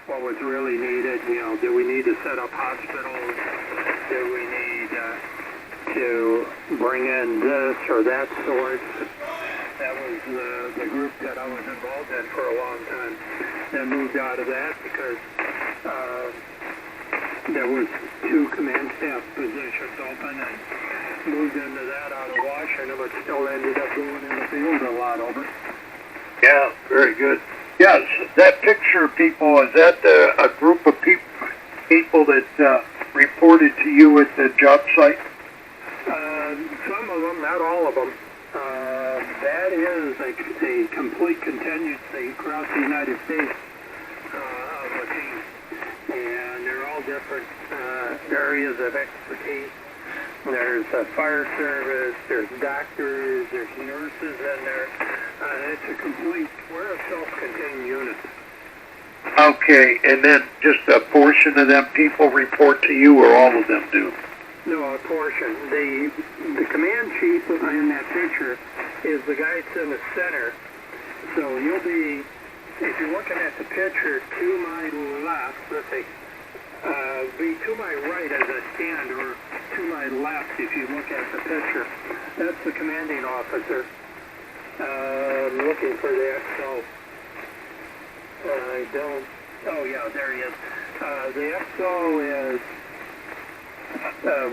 what was really needed. You know, do we need to set up hospitals? Do we need to bring in this or that source? That was the group that I was involved in for a long time. Then moved out of that because there was 2 command staff positions open, and moved into that out of Washington, but still ended up going in the field a lot over. Yeah, very good. Yes, that picture of people, is that a group of people that reported to you at the job site? Some of them, not all of them. That is a complete contingency across the United States of a team. And they're all different areas of expertise. There's a fire service, there's doctors, there's nurses in there. It's a complete, we're a self-contained unit. Okay, and then just a portion of them people report to you, or all of them do? No, a portion. The command chief in that picture is the guy that's in the center. So you'll be, if you're looking at the picture to my left, let's see, be to my right as I stand, or to my left if you look at the picture. That's the commanding officer. I'm looking for that, so I don't, oh yeah, there he is. The XO is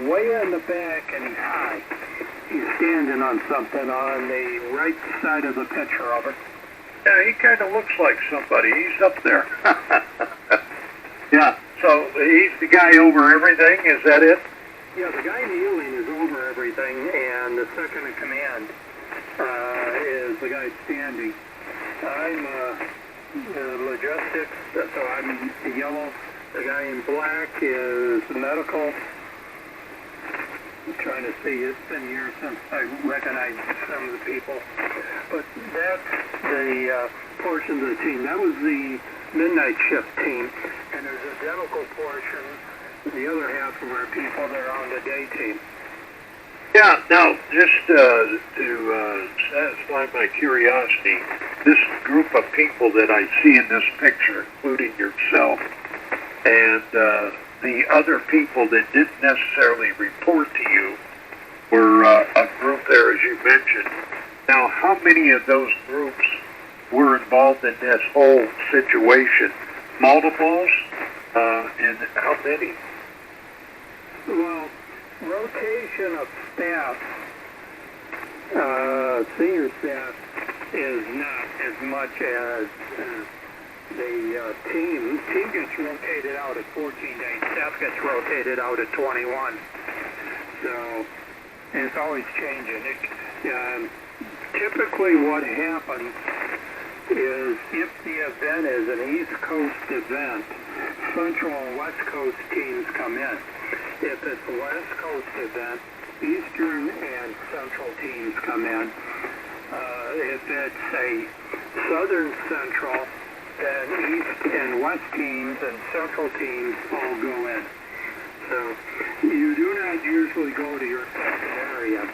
way in the back, and he's high. He's standing on something on the right side of the picture of it. Yeah, he kind of looks like somebody. He's up there. Yeah, so he's the guy over everything, is that it? Yeah, the guy kneeling is over everything, and the second in command is the guy standing. I'm logistics, so I'm the yellow. The guy in black is medical. I'm trying to see, it's been years since I recognized some of the people. But that's the portion of the team. That was the midnight shift team. And there's a identical portion, the other half of our people that are on the day team. Yeah, now, just to satisfy my curiosity, this group of people that I see in this picture, including yourself, and the other people that didn't necessarily report to you, were a group there, as you mentioned. Now, how many of those groups were involved in this whole situation? Multiples? And how many? Well, rotation of staff, senior staff, is not as much as the team. Team gets rotated out at 14 days. Staff gets rotated out at 21. So it's always changing. Typically what happens is if the event is an East Coast event, Central and West Coast teams come in. If it's a West Coast event, Eastern and Central teams come in. If it's a Southern Central, then East and West teams and Central teams all go in. So you do not usually go to your second area.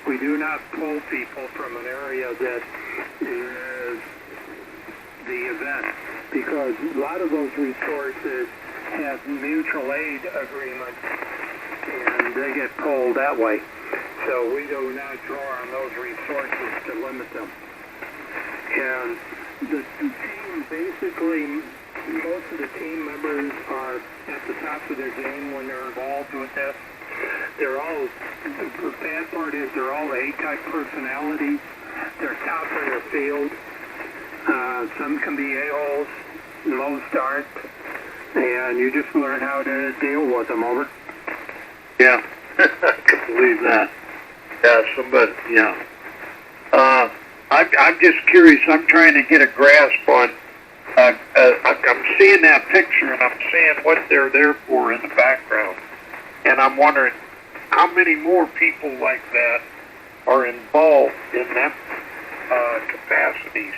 We do not pull people from an area that is the event, because a lot of those resources have mutual aid agreements, and they get pulled that way. So we do not draw on those resources to limit them. And the team, basically, most of the team members are at the top of their game when they're involved with this. They're all, the bad part is they're all A-type personalities. They're top in their field. Some can be A-holes, low start, and you just learn how to deal with them, over. Yeah, I can believe that. Yeah, I'm just curious. I'm trying to get a grasp on, I'm seeing that picture and I'm seeing what they're there for in the background. And I'm wondering how many more people like that are involved in that capacities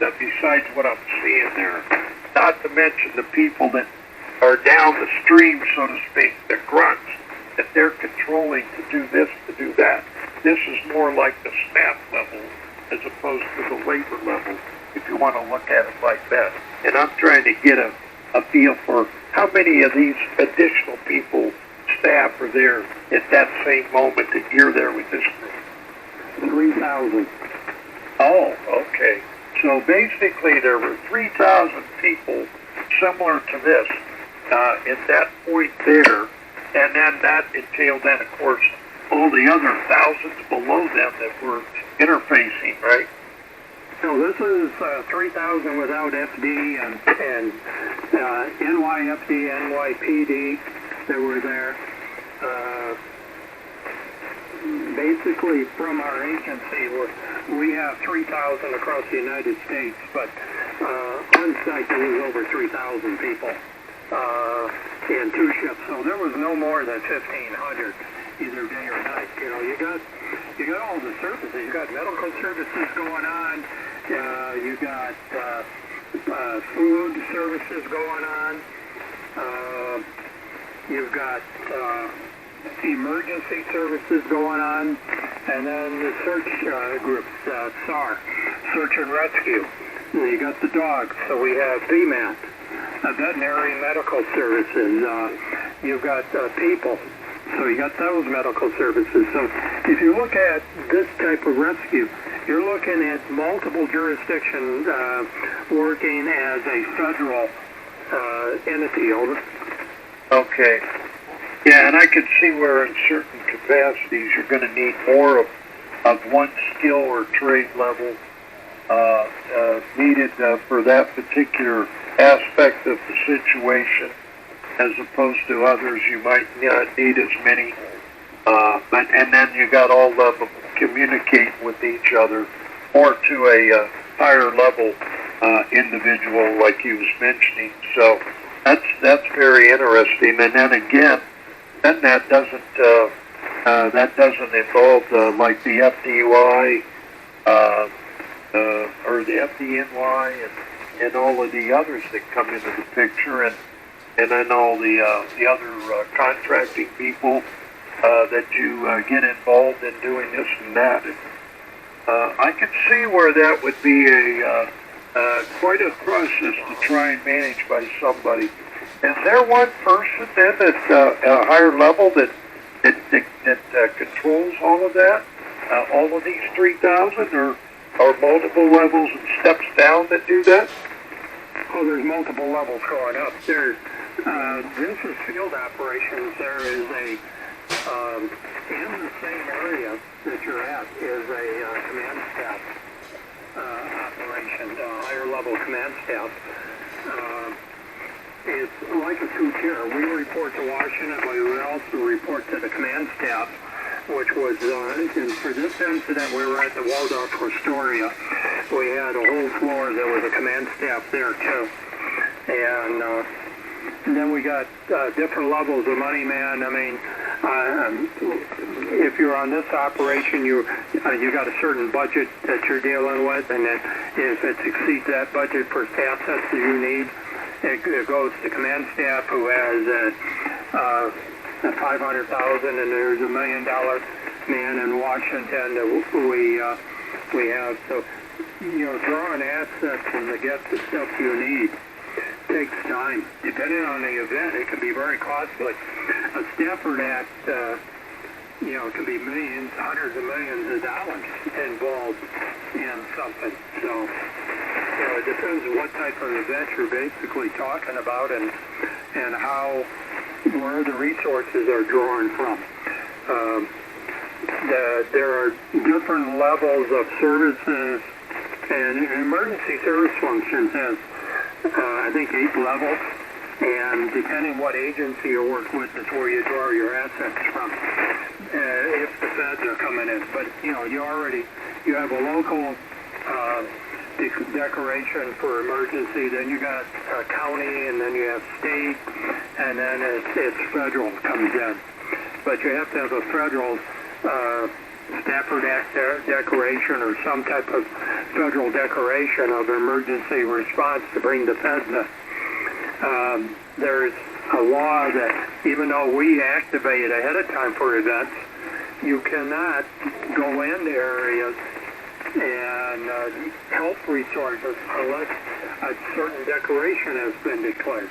that besides what I'm seeing there. Not to mention the people that are down the stream, so to speak, the grunts, that they're controlling to do this, to do that. This is more like the staff level as opposed to the labor level, if you want to look at it like that. And I'm trying to get a a feel for how many of these additional people, staff, are there at that same moment that you're there with this group? 3,000. Oh, okay. So basically there were 3,000 people similar to this at that point there, and then that entailed then, of course, all the other thousands below them that were interfacing, right? So this is 3,000 without FD and NYFD, NYPD that were there. Basically, from our agency, we have 3,000 across the United States, but on site there was over 3,000 people in two shifts. So there was no more than 1,500 either day or night. You know, you got all the services. You got medical services going on. You got food services going on. You've got emergency services going on, and then the search groups, SAR, search and rescue. And you got the dogs, so we have VMAT, veterinary medical services. You've got people, so you got those medical services. So if you look at this type of rescue, you're looking at multiple jurisdictions working as a federal entity. Over. Okay. Yeah, and I can see where in certain capacities you're going to need more of one skill or trade level needed for that particular aspect of the situation, as opposed to others you might not need as many. And then you got all of them communicate with each other, or to a higher level individual like he was mentioning. So that's very interesting. And then again, then that doesn't involve like the FDUI or the FDNY and all of the others that come into the picture, and then all the other contracting people that you get involved in doing this and that. And, I can see where that would be quite a process to try and manage by somebody. Is there one person then at a higher level that controls all of that? All of these 3,000, or multiple levels and steps down that do that? Oh, there's multiple levels going up. There's this is field operations. There is a in the same area that you're at is a command staff operation, higher level command staff. It's like a two-tier. We report to Washington, but we would also report to the command staff, which was, and for this incident, we were at the Waldorf Astoria. We had a whole floor that was a command staff there, too. And then we got different levels of money man. I mean, if you're on this operation, you got a certain budget that you're dealing with, and then if it exceeds that budget for assets that you need, it goes to command staff, who has $500,000, and there's $1 million man in Washington that we have. So, you know, drawing assets and to get the stuff you need takes time. Depending on the event, it can be very costly. A Stafford Act, you know, it can be millions, hundreds of millions of dollars involved in something. So, you know, it depends on what type of event you're basically talking about, and how, where the resources are drawn from. There are different levels of services, and emergency service functions has, I think, 8 levels, and depending what agency you work with is where you draw your assets from, if the feds are coming in. But, you know, you have a local declaration for emergency, then you got county, and then you have state, and then it's federal comes in. But you have to have a federal Stafford Act declaration, or some type of federal declaration of emergency response to bring the feds in. There's a law that even though we activate ahead of time for events, you cannot go into areas and help resources unless a certain decoration has been declared.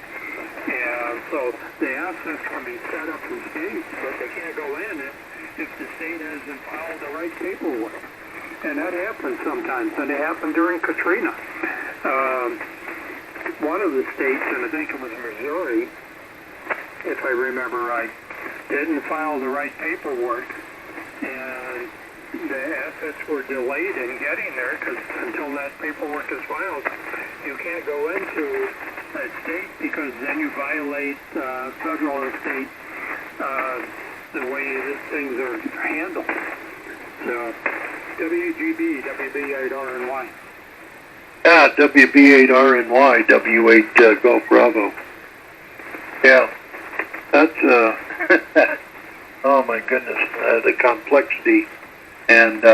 And so the assets can be set up in states, but they can't go in if the state hasn't filed the right paperwork. And that happens sometimes, and it happened during Katrina. One of the states, and I think it was Missouri, if I remember right, didn't file the right paperwork, and the assets were delayed in getting there because until that paperwork is filed, you can't go into a state because then you violate federal and state the way that things are handled. So, WGB, WB8RNY. Yeah, WB8RNY, W8 Golf Bravo. Yeah, that's, oh my goodness, the complexity. And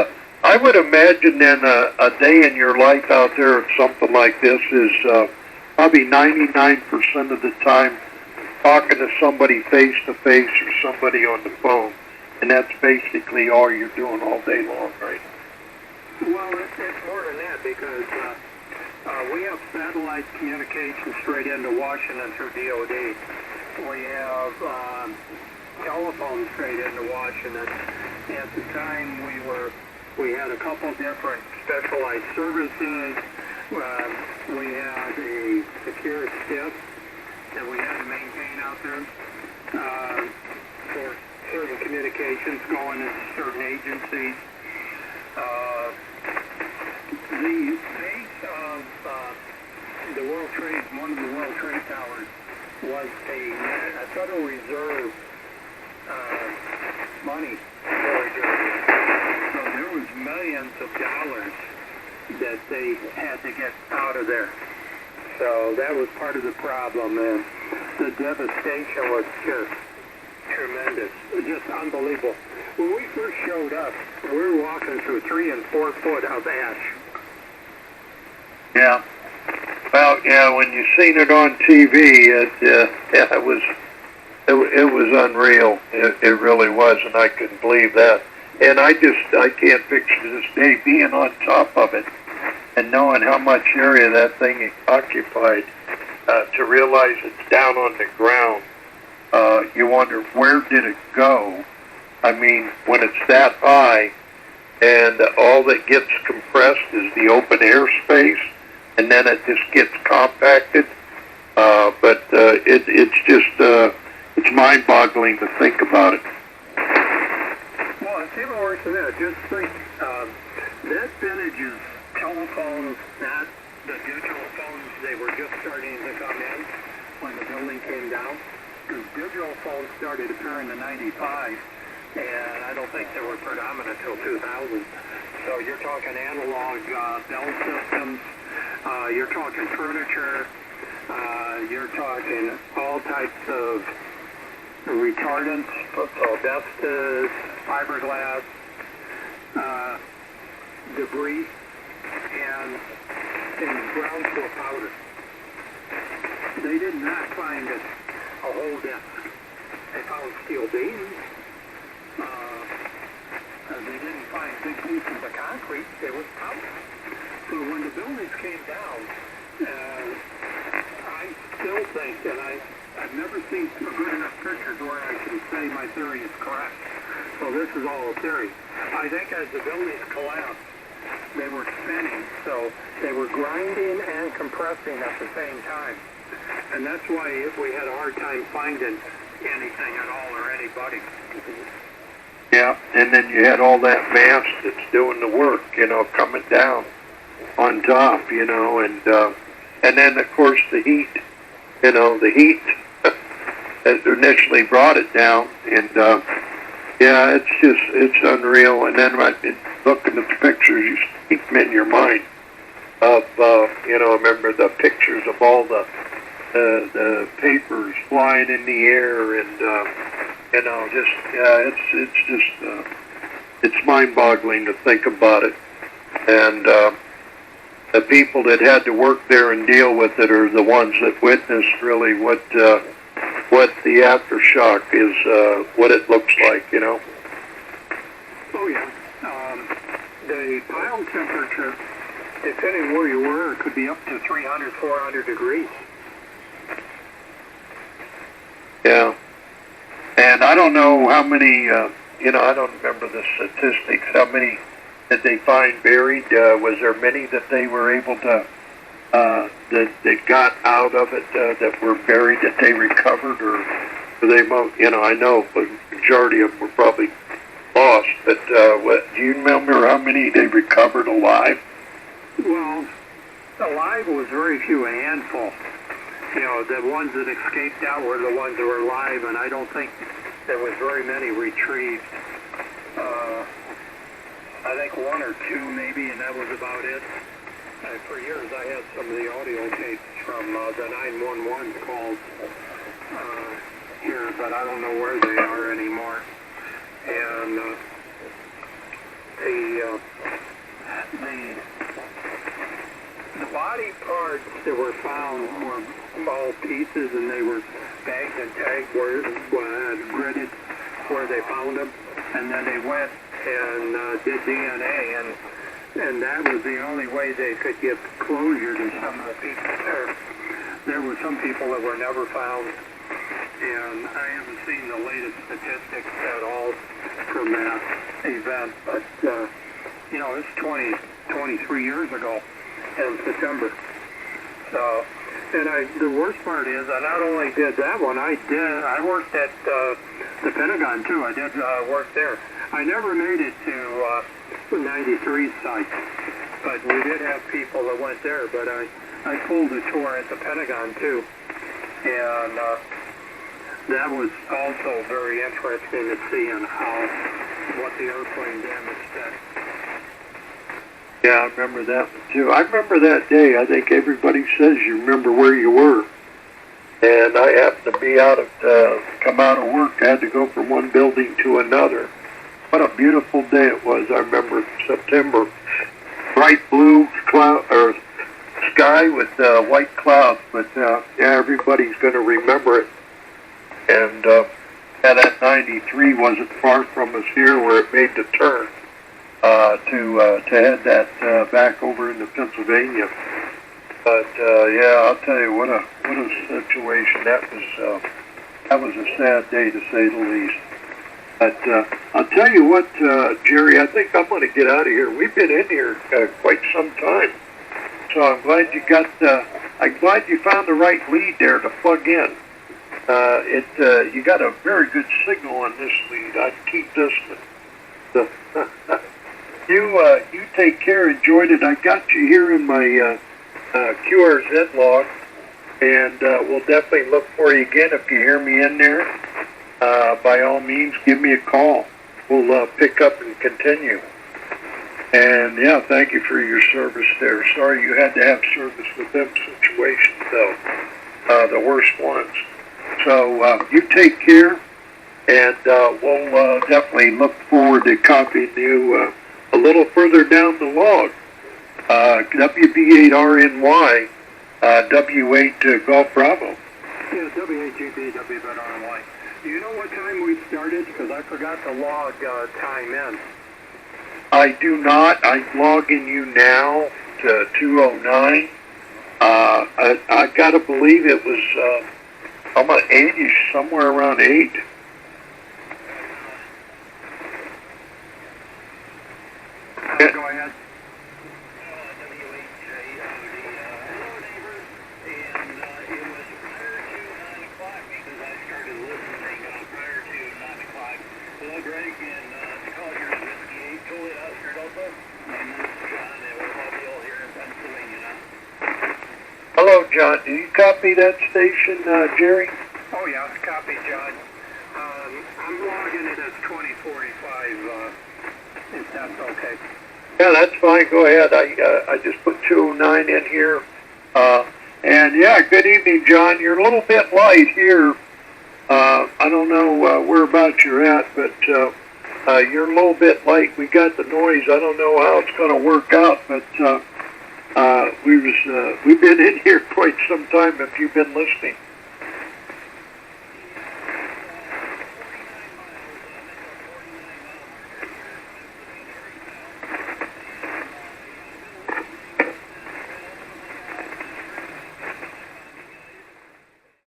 I would imagine then a day in your life out there of something like this is probably 99% of the time talking to somebody face to face or somebody on the phone. And that's basically all you're doing all day long, right? Well, it's more than that because we have satellite communication straight into Washington through DOD. We have telephone straight into Washington. At the time, we had a couple different specialized services. We had a secure SIP that we had to maintain out there for certain communications going into certain agencies. The base of the World Trade, one of the World Trade Towers, was a Federal Reserve money storage area. So there was millions of dollars that they had to get out of there. So that was part of the problem, and the devastation was just tremendous, just unbelievable. When we first showed up, we were walking through 3 and 4 foot of ash. Yeah. Well, yeah. When you seen it on TV, it was unreal. It really was, and I couldn't believe that. And I can't picture this day being on top of it and knowing how much area that thing occupied. To realize it's down on the ground, you wonder where did it go? I mean, when it's that high, and all that gets compressed is the open air space, and then it just gets compacted. But it's mind-boggling to think about it. Well, it's even worse than that. Just think, that vintage's telephones, not the digital phones, they were just starting to come in when the building came down. Because digital phones started appearing in '95, and I don't think they were predominant until 2000. So you're talking analog bell systems, you're talking furniture, you're talking all types of retardants, so asbestos, fiberglass, debris, and ground to a powder. They did not find a whole desk. They found steel beams. They didn't find big pieces of concrete. There was powder. So when the buildings came down, I still think, and I've never seen good enough pictures where I can say my theory is correct. So this is all a theory. I think as the buildings collapsed, they were spinning, so they were grinding and compressing at the same time. And that's why we had a hard time finding anything at all or anybody. Yeah, and then you had all that mass that's doing the work, coming down on top, and then of course the heat, the heat that initially brought it down, and yeah, it's unreal. And then looking at the pictures, you keep them in your mind of, remember the pictures of all the papers flying in the air, and it's mind-boggling to think about it. And the people that had to work there and deal with it are the ones that witnessed really what the aftershock is, what it looks like, Oh yeah. The pile temperature depending where you were, it could be up to 300, 400 degrees. Yeah. And I don't know how many, I don't remember the statistics. How many did they find buried? Was there many that they were able to, that got out of it, that were buried, that they recovered? Or were they, I know the majority of them were probably lost, but do you remember how many they recovered alive? Well, alive was very few, a handful. The ones that escaped out were the ones that were alive, and I don't think there was very many retrieved. I think one or two maybe, and that was about it. For years I had some of the audio tapes from the 911 calls here, but I don't know where they are anymore. And the body parts that were found were small pieces, and they were bagged and tagged where gridded where they found them, and then they went and did DNA, and that was the only way they could give closure to some of the people there. There were some people that were never found, and I haven't seen the latest statistics at all from that event, but it's 23 years ago in September. So, and the worst part is I not only did that one, I worked at the Pentagon too. I did work there. I never made it to 93 site, but we did have people that went there. But I pulled a tour at the Pentagon too, and that was also very interesting to see on what the airplane damage did. Yeah, I remember that one too. I remember that day. I think everybody says you remember where you were. And I happened to be come out of work. I had to go from one building to another. What a beautiful day it was. I remember September. Bright blue cloud or sky with white clouds. But yeah, everybody's going to remember it. And that 93 wasn't far from us here where it made the turn. To head that back over into Pennsylvania, but yeah, I'll tell you what a situation that was a sad day to say the least. But I'll tell you what, Jerry, I think I'm going to get out of here. We've been in here quite some time, so I'm glad you found the right lead there to plug in. You got a very good signal on this lead. I'd keep this one. You take care. Enjoyed it. I got you here in my QRZ log, and we'll definitely look for you again if you hear me in there. By all means, give me a call. We'll pick up and continue. And yeah, thank you for your service there. Sorry you had to have service with them situations, though, the worst ones. So you take care, and we'll definitely look forward to copying you a little further down the log. WB8RNY, W8 Golf Bravo. Yeah, W8GB, W8RNY. Do you know what time we started? Because I forgot to log time in. I do not. I'm logging you now to 2:09. I gotta believe it was almost 8-ish, somewhere around 8. Go ahead. Hello, John. Do you copy that station, Jerry? Oh, yeah, copy, John. I'm logging it as 2045, if that's okay. Yeah, that's fine. Go ahead. I just put 209 in here. And yeah, good evening, John. You're a little bit light here. I don't know whereabouts you're at, but you're a little bit light. We got the noise. I don't know how it's going to work out, but we've been in here quite some time if you've been listening.